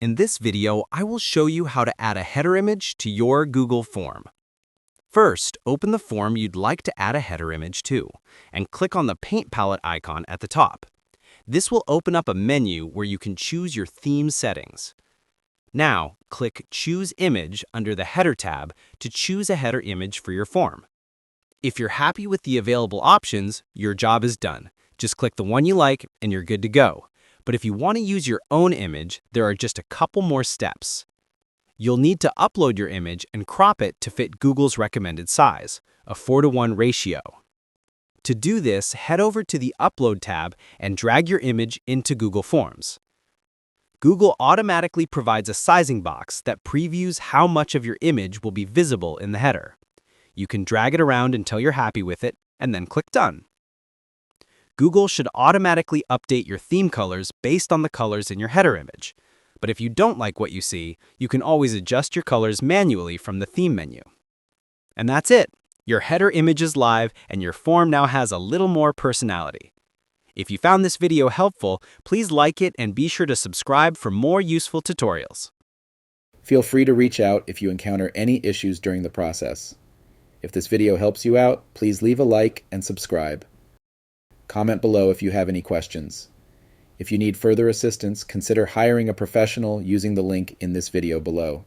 In this video, I will show you how to add a header image to your Google form. First, open the form you'd like to add a header image to, and click on the paint palette icon at the top. This will open up a menu where you can choose your theme settings. Now, click Choose Image under the Header tab to choose a header image for your form. If you're happy with the available options, your job is done. Just click the one you like and you're good to go. But if you want to use your own image, there are just a couple more steps. You'll need to upload your image and crop it to fit Google's recommended size, a 4:1 ratio. To do this, head over to the Upload tab and drag your image into Google Forms. Google automatically provides a sizing box that previews how much of your image will be visible in the header. You can drag it around until you're happy with it, and then click Done. Google should automatically update your theme colors based on the colors in your header image. But if you don't like what you see, you can always adjust your colors manually from the theme menu. And that's it. Your header image is live, and your form now has a little more personality. If you found this video helpful, please like it and be sure to subscribe for more useful tutorials. Feel free to reach out if you encounter any issues during the process. If this video helps you out, please leave a like and subscribe. Comment below if you have any questions. If you need further assistance, consider hiring a professional using the link in this video below.